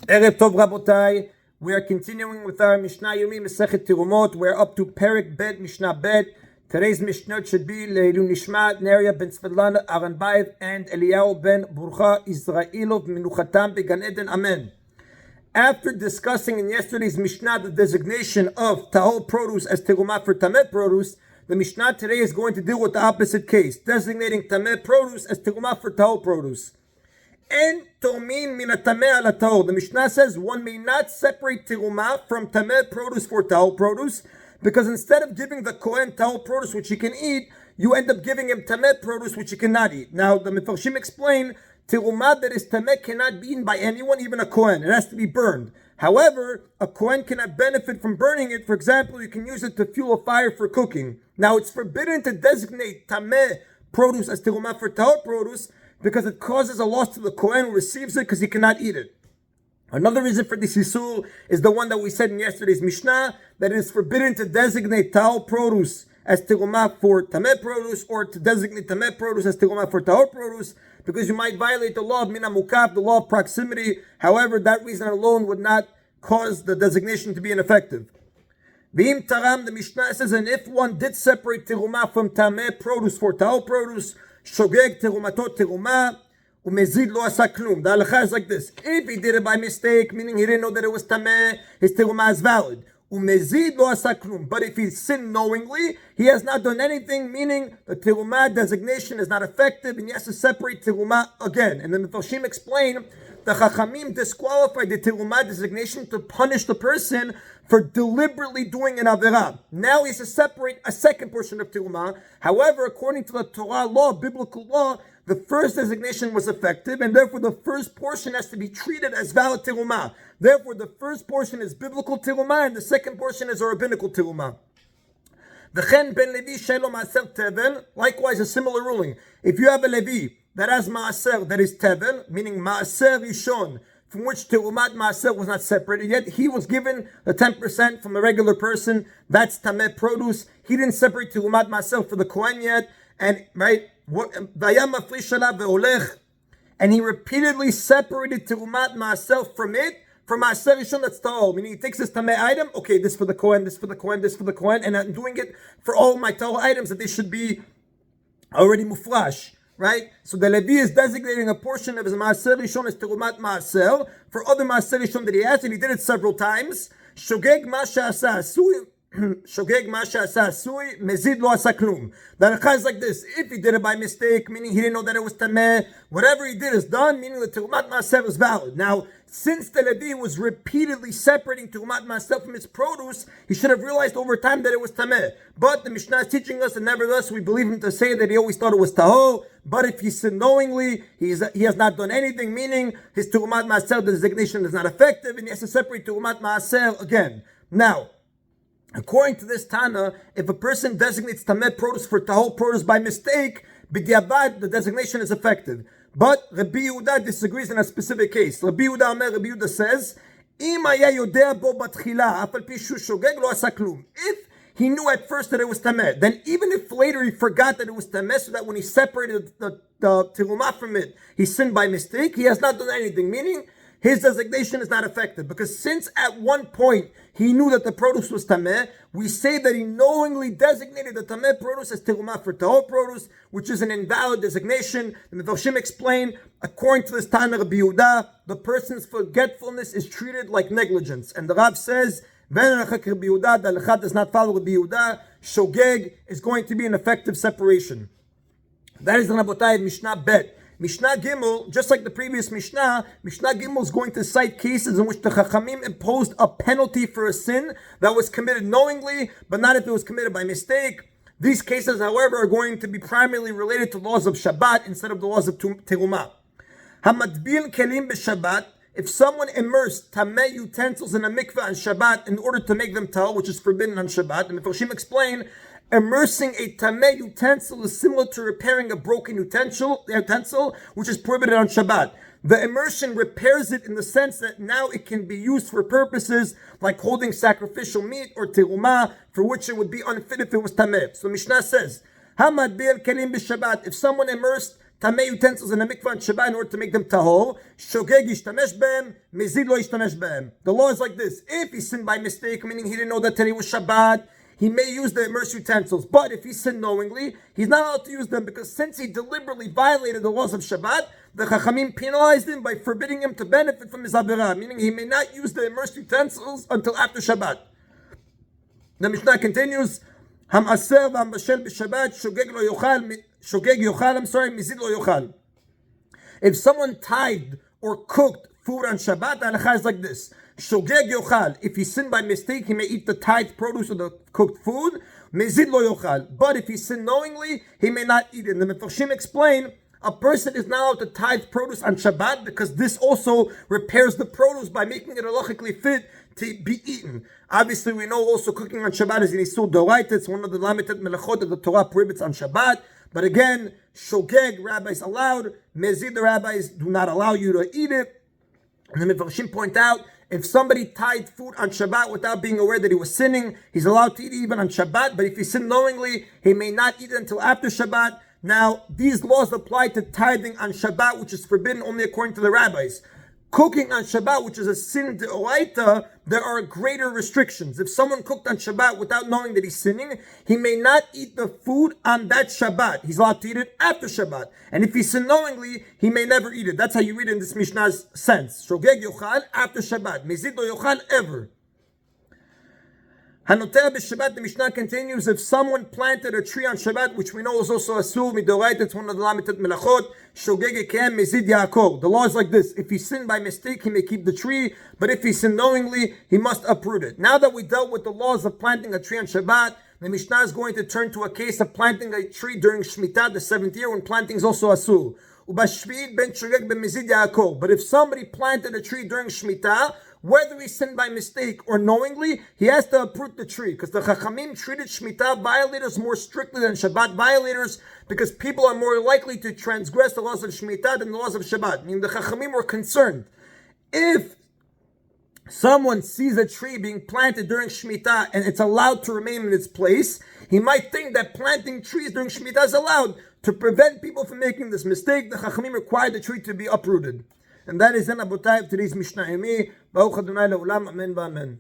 Erev Tov Rabotai. We are continuing with our Mishna Yomi Masechet Terumot. We're up to Perek Bet Mishnah Bet. Today's Mishnah should be Leilu Nishmat Neria ben Tzvedlana Aranbayev and Eliyahu ben Burcha Israelov Minuchatam Began Eden. Amen. After discussing in yesterday's Mishnah the designation of Tahol produce as Terumah for Tameh produce, the Mishnah today is going to deal with the opposite case, designating Tameh produce as Terumah for Tahol produce. En tomin min tameh ala tahor. The Mishnah says one may not separate terumah from tameh produce for tahor produce, because instead of giving the kohen tahor produce which he can eat, you end up giving him tameh produce which he cannot eat. Now the Mefarshim explain terumah that is tameh cannot be eaten by anyone, even a kohen. It has to be burned. However, a kohen cannot benefit from burning it. For example, you can use it to fuel a fire for cooking. Now it's forbidden to designate tameh produce as terumah for tahor produce, because it causes a loss to the Kohen who receives it because he cannot eat it. Another reason for this Isul is the one that we said in yesterday's Mishnah, that it is forbidden to designate Tahor produce as Terumah for Tameh produce, or to designate Tameh produce as Terumah for Tahor produce, because you might violate the law of Mina Mukaf, the law of proximity. However, that reason alone would not cause the designation to be ineffective. V'im Taram, the Mishnah says, and if one did separate Terumah from Tameh produce for Tahor produce, Shogeg terumatot terumah, umezid lo asa klum. The halacha is like this: if he did it by mistake, meaning he didn't know that it was tameh, his terumah is valid. Umezid lo asa klum. But if he sinned knowingly, he has not done anything, meaning the terumah designation is not effective, and he has to separate terumah again. And then the Mefarshim explain the Chachamim disqualified the terumah designation to punish the person for deliberately doing an averah. Now he has to separate a second portion of terumah. However, according to the Torah law, biblical law, the first designation was effective, and therefore the first portion has to be treated as valid terumah. Therefore, the first portion is biblical terumah, and the second portion is a rabbinical terumah. V'chen ben Levi shelo maaser tevel. Likewise, a similar ruling. If you have a Levi that has maaser that is tevel, meaning maaser rishon, from which terumat maaser was not separated yet, he was given the 10% from a regular person. That's tameh produce. He didn't separate terumat maaser for the kohen yet, and right, and he repeatedly separated terumat maaser from it. For maaser rishon, that's tahor, meaning he takes this tameh item. Okay, this for the kohen, this for the kohen, this for the kohen, and I'm doing it for all my tahor items that they should be already muflash. Right? So the Levi is designating a portion of his maaser rishon as terumat maaser for other maaser rishon that he has, and he did it several times. Shogeg ma she'asa asui, shogeg ma she'asa asui, mezid lo asa klum. The halacha is like this: if he did it by mistake, meaning he didn't know that it was tameh, whatever he did is done, meaning the terumat maaser is valid. Now, since the Levi was repeatedly separating terumat maaser from its produce, he should have realized over time that it was tameh. But the Mishnah is teaching us, and nevertheless we believe him to say that he always thought it was tahor. But if he sinned knowingly, he has not done anything, meaning his terumat maaser designation is not effective, and he has to separate terumat maaser again. Now, according to this Tana, if a person designates tameh produce for tahor produce by mistake, b'diavad, the designation is effective. But Rabbi Yehuda disagrees in a specific case. Rabbi Yehuda says, "Im haya yodea bo batchila, af al pi shu shogeg lo asa klum." If he knew at first that it was tameh, then even if later he forgot that it was tameh, so that when he separated the terumah from it, he sinned by mistake, he has not done anything, meaning his designation is not effective. Because since at one point he knew that the produce was tameh, we say that he knowingly designated the tameh produce as terumah for tahor produce, which is an invalid designation. The Mefarshim explain, according to this Tana Rabbi Yehuda, the person's forgetfulness is treated like negligence. And the Rav says, the halacha does not follow Rabbi Yehuda. Shogeg is going to be an effective separation. That is the Rabotai Mishnah Bet. Mishnah Gimel, just like the previous Mishnah, Mishnah Gimel is going to cite cases in which the Chachamim imposed a penalty for a sin that was committed knowingly, but not if it was committed by mistake. These cases, however, are going to be primarily related to laws of Shabbat instead of the laws of Terumah. Hamadbil kelim b'Shabbat. If someone immersed tameh utensils in a mikveh on Shabbat in order to make them tahor, which is forbidden on Shabbat, the Mefarshim explain, immersing a tameh utensil is similar to repairing a broken utensil, which is prohibited on Shabbat. The immersion repairs it in the sense that now it can be used for purposes like holding sacrificial meat or terumah, for which it would be unfit if it was tameh. So Mishnah says, Hamad bir kelim b'Shabbat. If someone immersed tamei utensils in a mikvah on Shabbat in order to make them tahor. Shogeg yishtamesh behem, mezid lo yishtamesh behem. The law is like this: if he sinned by mistake, meaning he didn't know that today was Shabbat, he may use the immersed utensils. But if he sinned knowingly, he's not allowed to use them, because since he deliberately violated the laws of Shabbat, the Chachamim penalized him by forbidding him to benefit from his Avirah, meaning he may not use the immersed utensils until after Shabbat. The Mishnah continues, Ham-aser v'ham-bashel b'Shabbat, shogeg yochal, mizid lo yochal. If someone tithed or cooked food on Shabbat, the halakha is like this. Shogeg yochal. If he sinned by mistake, he may eat the tithe produce of the cooked food. Mezid lo yochal. But if he sinned knowingly, he may not eat it. And the Mefarshim explain, a person is not allowed to tithe produce on Shabbat, because this also repairs the produce by making it halachically fit to be eaten. Obviously, we know also cooking on Shabbat is in Isur Doraita. It's one of the lamited melachot that the Torah prohibits on Shabbat. But again, shogeg, rabbis allowed. Mezid, the rabbis do not allow you to eat it. And the Mefarshim point out, if somebody tithed food on Shabbat without being aware that he was sinning, he's allowed to eat it even on Shabbat. But if he sinned knowingly, he may not eat it until after Shabbat. Now, these laws apply to tithing on Shabbat, which is forbidden only according to the rabbis. Cooking on Shabbat, which is a sin d'oraita, there are greater restrictions. If someone cooked on Shabbat without knowing that he's sinning, he may not eat the food on that Shabbat. He's allowed to eat it after Shabbat. And if he sinned knowingly, he may never eat it. That's how you read it in this Mishnah's sense. Shogeg yochal after Shabbat. Mezid lo yochal ever. Hanoter b'Shabbat, the Mishnah continues, if someone planted a tree on Shabbat, which we know is also asur midoraita, it's one of the lamitet melachot, shogeg ekem mezid yaakor. The law is like this: if he sinned by mistake, he may keep the tree, but if he sinned knowingly, he must uproot it. Now that we dealt with the laws of planting a tree on Shabbat, the Mishnah is going to turn to a case of planting a tree during Shemitah, the 7th year, when planting is also asur. Ubashvi'it ben shogeg ben mezid yaakor. But if somebody planted a tree during Shemitah, whether he sinned by mistake or knowingly, he has to uproot the tree, because the Chachamim treated Shemitah violators more strictly than Shabbat violators, because people are more likely to transgress the laws of Shemitah than the laws of Shabbat. Meaning the Chachamim were concerned, if someone sees a tree being planted during Shemitah and it's allowed to remain in its place, he might think that planting trees during Shemitah is allowed. To prevent people from making this mistake, the Chachamim required the tree to be uprooted. And that is in Abotai of today's Mishna Yomi. Baruch Adonai Le'olam. Amen v'amen.